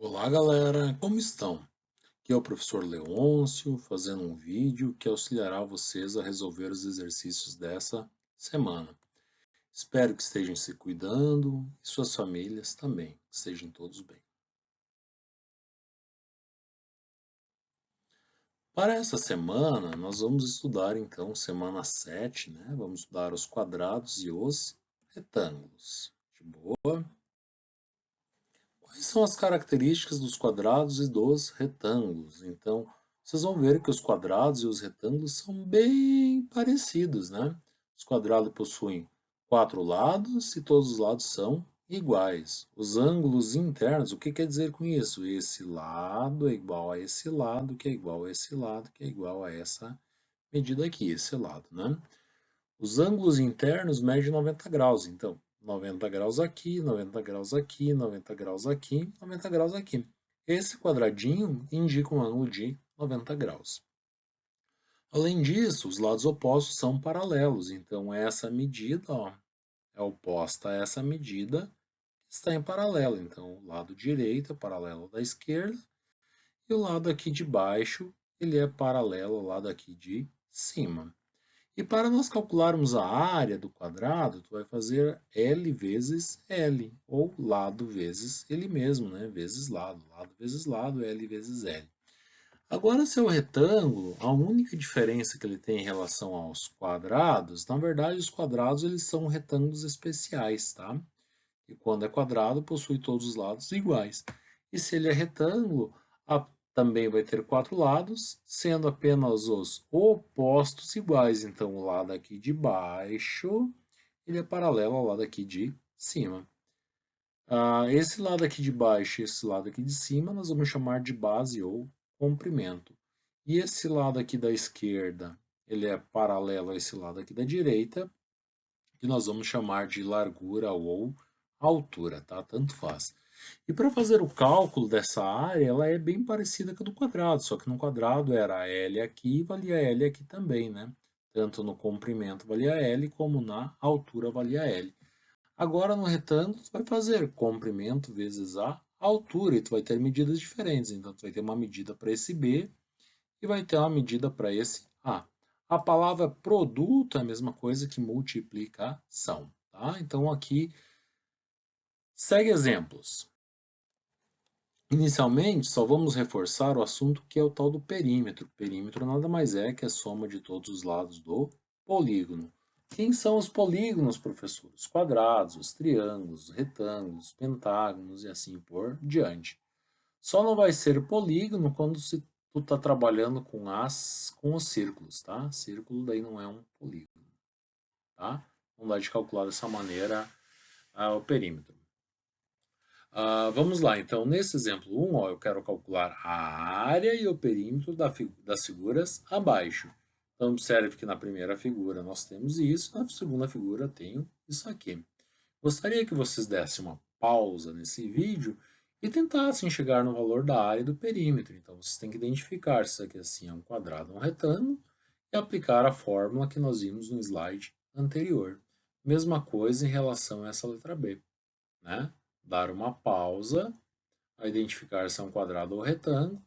Olá galera, como estão? Aqui é o professor Leôncio fazendo um vídeo que auxiliará vocês a resolver os exercícios dessa semana. Espero que estejam se cuidando e suas famílias também, que estejam todos bem. Para essa semana, nós vamos estudar então semana 7, né? Vamos estudar os quadrados e os retângulos. De boa? Quais são as características dos quadrados e dos retângulos? Então, vocês vão ver que os quadrados e os retângulos são bem parecidos, né? Os quadrados possuem 4 lados e todos os lados são iguais. Os ângulos internos, o que quer dizer com isso? Esse lado é igual a esse lado, que é igual a esse lado, que é igual a essa medida aqui, esse lado, né? Os ângulos internos medem 90 graus, então 90 graus aqui, 90 graus aqui, 90 graus aqui, 90 graus aqui. Esse quadradinho indica um ângulo de 90 graus. Além disso, os lados opostos são paralelos, então essa medida ó, é oposta a essa medida que está em paralelo. Então, o lado direito é paralelo da esquerda e o lado aqui de baixo ele é paralelo ao lado aqui de cima. E para nós calcularmos a área do quadrado, tu vai fazer L vezes L, ou lado vezes ele mesmo, né? Vezes lado vezes lado, L vezes L. Agora, seu retângulo, a única diferença que ele tem em relação aos quadrados, na verdade, os quadrados eles são retângulos especiais, tá? E quando é quadrado, possui todos os lados iguais. E se ele é retângulo, também vai ter 4 lados, sendo apenas os opostos iguais. Então, o lado aqui de baixo, ele é paralelo ao lado aqui de cima. Esse lado aqui de baixo e esse lado aqui de cima, nós vamos chamar de base ou comprimento. E esse lado aqui da esquerda, ele é paralelo a esse lado aqui da direita, que nós vamos chamar de largura ou altura, tá? Tanto faz. E para fazer o cálculo dessa área, ela é bem parecida com a do quadrado, só que no quadrado era L aqui e valia L aqui também, né? Tanto no comprimento valia L, como na altura valia L. Agora no retângulo, tu vai fazer comprimento vezes a altura, e tu vai ter medidas diferentes. Então, tu vai ter uma medida para esse B e vai ter uma medida para esse A. A palavra produto é a mesma coisa que multiplicação, tá? Então, aqui, segue exemplos. Inicialmente, só vamos reforçar o assunto que é o tal do perímetro. Perímetro nada mais é que a soma de todos os lados do polígono. Quem são os polígonos, professor? Os quadrados, os triângulos, retângulos, pentágonos e assim por diante. Só não vai ser polígono quando tu está trabalhando com os círculos, tá? Círculo daí não é um polígono, tá? Não dá de calcular dessa maneira o perímetro. Vamos lá, então, nesse exemplo 1, ó, eu quero calcular a área e o perímetro das figuras abaixo. Então, observe que na primeira figura nós temos isso, na segunda figura tenho isso aqui. Gostaria que vocês dessem uma pausa nesse vídeo e tentassem chegar no valor da área e do perímetro. Então, vocês têm que identificar se isso aqui assim é um quadrado ou um retângulo e aplicar a fórmula que nós vimos no slide anterior. Mesma coisa em relação a essa letra B, né? Dar uma pausa, a identificar se é um quadrado ou retângulo,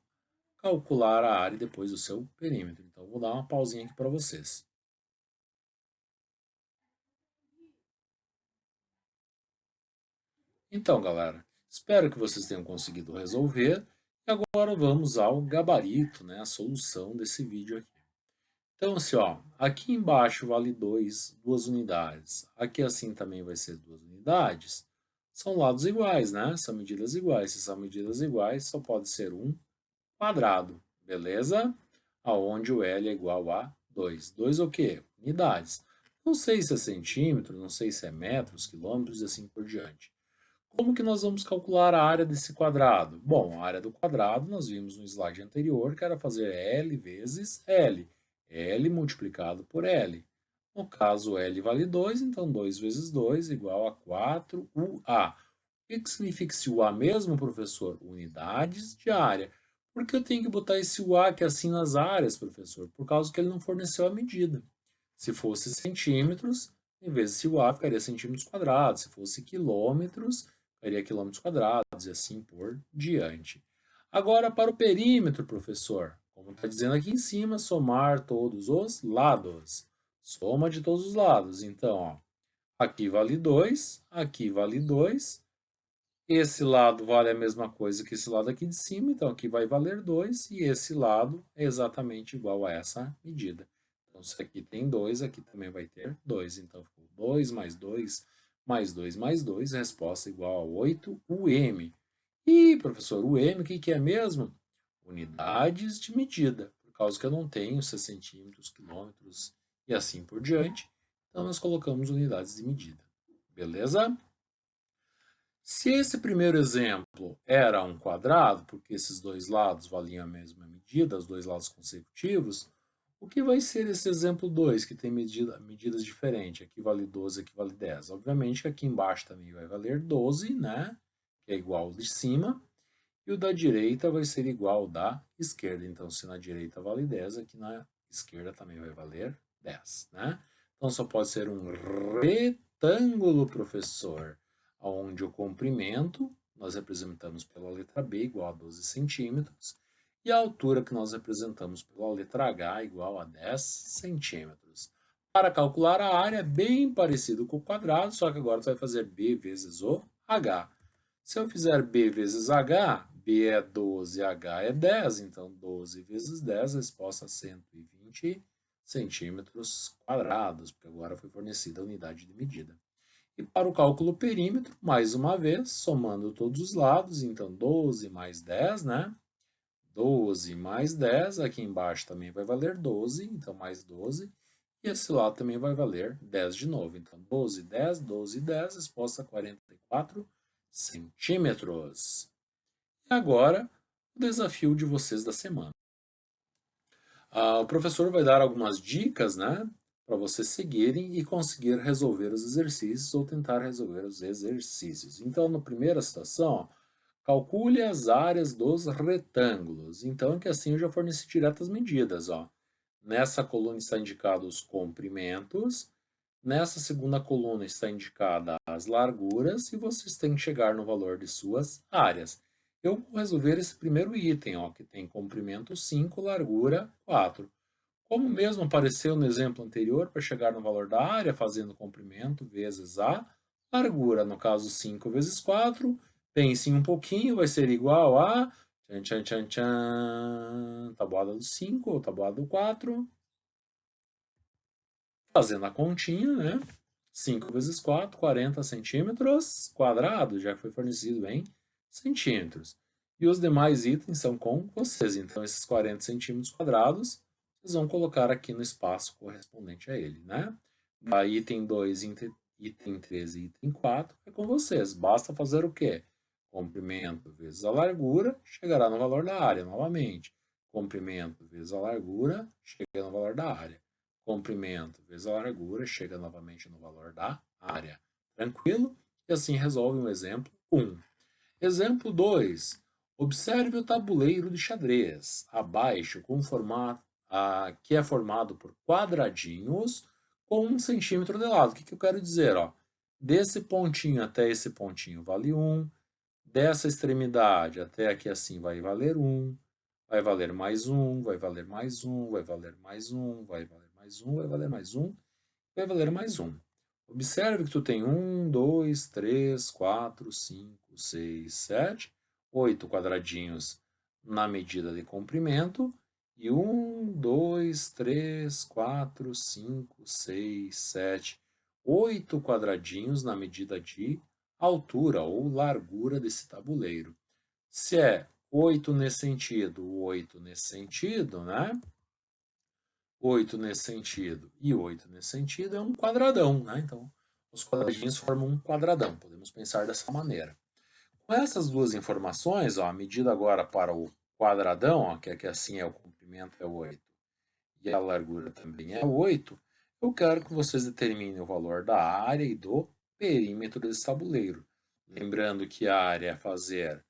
calcular a área e depois o seu perímetro. Então, vou dar uma pausinha aqui para vocês. Então, galera, espero que vocês tenham conseguido resolver. E agora vamos ao gabarito, né, a solução desse vídeo aqui. Então, assim, ó, aqui embaixo vale 2 unidades. Aqui assim também vai ser 2 unidades. São lados iguais, né? São medidas iguais. Se são medidas iguais, só pode ser um quadrado, beleza? Aonde o L é igual a 2. 2 o quê? Unidades. Não sei se é centímetro, não sei se é metros, quilômetros e assim por diante. Como que nós vamos calcular a área desse quadrado? Bom, a área do quadrado nós vimos no slide anterior que era fazer L vezes L. L multiplicado por L. No caso, L vale 2, então 2 vezes 2 igual a 4UA. O que significa esse UA mesmo, professor? Unidades de área. Por que eu tenho que botar esse UA aqui assim nas áreas, professor? Por causa que ele não forneceu a medida. Se fosse centímetros, em vez de UA ficaria centímetros quadrados. Se fosse quilômetros, daria quilômetros quadrados e assim por diante. Agora, para o perímetro, professor, como está dizendo aqui em cima, somar todos os lados. Soma de todos os lados. Então, ó, aqui vale 2, aqui vale 2. Esse lado vale a mesma coisa que esse lado aqui de cima, então aqui vai valer 2, e esse lado é exatamente igual a essa medida. Então, se aqui tem 2, aqui também vai ter 2. Então, ficou 2 mais 2 mais 2 mais 2, resposta igual a 8 UM. E, professor, o M, o que é mesmo? Unidades de medida, por causa que eu não tenho centímetros, quilômetros e assim por diante. Então, nós colocamos unidades de medida. Beleza? Se esse primeiro exemplo era um quadrado, porque esses dois lados valiam a mesma medida, os dois lados consecutivos, o que vai ser esse exemplo 2, que tem medidas diferentes? Aqui vale 12, aqui vale 10. Obviamente que aqui embaixo também vai valer 12, né? Que é igual ao de cima. E o da direita vai ser igual ao da esquerda. Então, se na direita vale 10, aqui na esquerda também vai valer 10, né? Então, só pode ser um retângulo, professor, onde o comprimento nós representamos pela letra B igual a 12 centímetros e a altura que nós representamos pela letra H igual a 10 centímetros. Para calcular a área, é bem parecido com o quadrado, só que agora você vai fazer B vezes o H. Se eu fizer B vezes H, B é 12, H é 10, então 12 vezes 10, resposta 120 centímetros quadrados, porque agora foi fornecida a unidade de medida. E para o cálculo perímetro, mais uma vez, somando todos os lados, então 12 mais 10, né? 12 mais 10, aqui embaixo também vai valer 12, então mais 12. E esse lado também vai valer 10 de novo. Então 12, 10, 12, 10, resposta 44 centímetros. E agora, o desafio de vocês da semana. O professor vai dar algumas dicas, né, para vocês seguirem e conseguir resolver os exercícios ou tentar resolver os exercícios. Então, na primeira situação, calcule as áreas dos retângulos. Então, que assim eu já forneci diretas medidas, ó. Nessa coluna está indicado os comprimentos, nessa segunda coluna está indicada as larguras e vocês têm que chegar no valor de suas áreas. Eu vou resolver esse primeiro item, ó, que tem comprimento 5, largura 4. Como mesmo apareceu no exemplo anterior, para chegar no valor da área, fazendo comprimento vezes a largura, no caso 5 vezes 4, pense um pouquinho, vai ser igual a tchan, tchan, tchan, tchan, tabuada do 5 ou tabuada do 4. Fazendo a continha, né? 5 vezes 4, 40 centímetros quadrados, já que foi fornecido em centímetros. E os demais itens são com vocês. Então, esses 40 centímetros quadrados, vocês vão colocar aqui no espaço correspondente a ele, né? Da item 2, item 3 e item 4 é com vocês. Basta fazer o quê? Comprimento vezes a largura, chegará no valor da área novamente. Comprimento vezes a largura, chega no valor da área. Comprimento vezes a largura, chega novamente no valor da área. Tranquilo? E assim resolve o exemplo 1. Exemplo 2. Observe o tabuleiro de xadrez. Abaixo, que é formado por quadradinhos com 1 centímetro de lado. O que eu quero dizer? Ó? Desse pontinho até esse pontinho vale 1. Dessa extremidade até aqui assim vai valer 1. Vai valer mais 1, vai valer mais 1, vai valer mais 1, vai valer mais 1, vai valer mais 1, vai valer mais 1. Observe que tu tem 1, 2, 3, 4, 5, 6, 7, 8 quadradinhos na medida de comprimento e 1, 2, 3, 4, 5, 6, 7, 8 quadradinhos na medida de altura ou largura desse tabuleiro. Se é 8 nesse sentido, 8 nesse sentido, né? 8 nesse sentido e 8 nesse sentido é um quadradão, né? Então, os quadradinhos formam um quadradão. Podemos pensar dessa maneira. Com essas duas informações, ó, a medida agora para o quadradão, ó, que aqui assim é o comprimento é 8 e a largura também é 8, eu quero que vocês determinem o valor da área e do perímetro desse tabuleiro. Lembrando que a área é fazer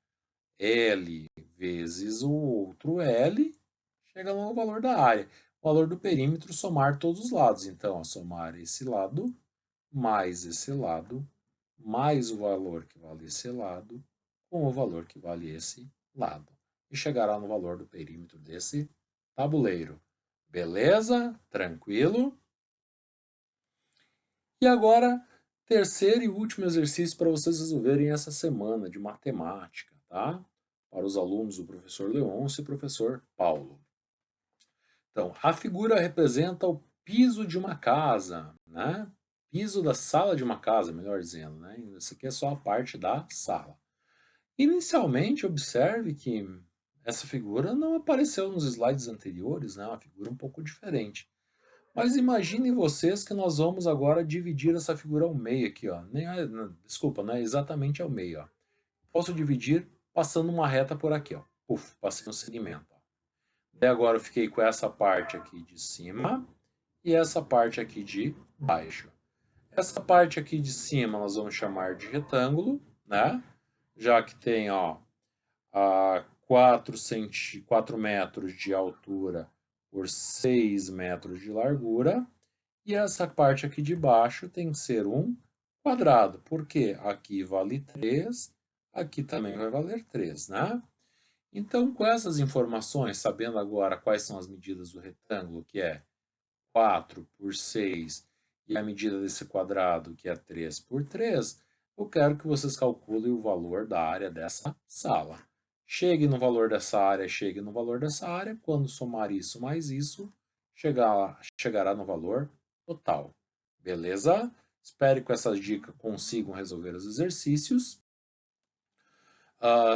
L vezes o outro L, chega no valor da área. O valor do perímetro, somar todos os lados. Então, somar esse lado mais esse lado mais o valor que vale esse lado, com o valor que vale esse lado. E chegará no valor do perímetro desse tabuleiro. Beleza? Tranquilo? E agora, terceiro e último exercício para vocês resolverem essa semana de matemática, tá? Para os alunos do professor Leôncio e professor Paulo. Então, a figura representa o piso de uma casa, né? Piso da sala de uma casa, melhor dizendo, né? Isso aqui é só a parte da sala. Inicialmente, observe que essa figura não apareceu nos slides anteriores, né? Uma figura um pouco diferente. Mas imaginem vocês que nós vamos agora dividir essa figura ao meio aqui, ó. Desculpa, não é exatamente ao meio, ó. Posso dividir passando uma reta por aqui, ó. Puf, passei um segmento. Ó. Daí agora eu fiquei com essa parte aqui de cima e essa parte aqui de baixo. Essa parte aqui de cima nós vamos chamar de retângulo, né? Já que tem, ó, a 4 metros de altura por 6 metros de largura. E essa parte aqui de baixo tem que ser um quadrado, porque aqui vale 3, aqui também vai valer 3, né? Então, com essas informações, sabendo agora quais são as medidas do retângulo, que é 4 por 6, e a medida desse quadrado, que é 3 por 3, eu quero que vocês calculem o valor da área dessa sala. Chegue no valor dessa área, chegue no valor dessa área. Quando somar isso mais isso, chegará no valor total. Beleza? Espero que com essas dicas consigam resolver os exercícios.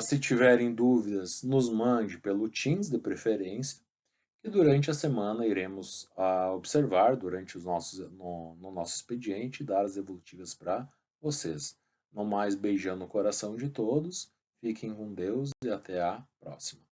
Se tiverem dúvidas, nos mande pelo Teams de preferência. E durante a semana iremos observar durante no nosso expediente e dar as devolutivas para vocês. No mais, beijando o coração de todos. Fiquem com Deus e até a próxima.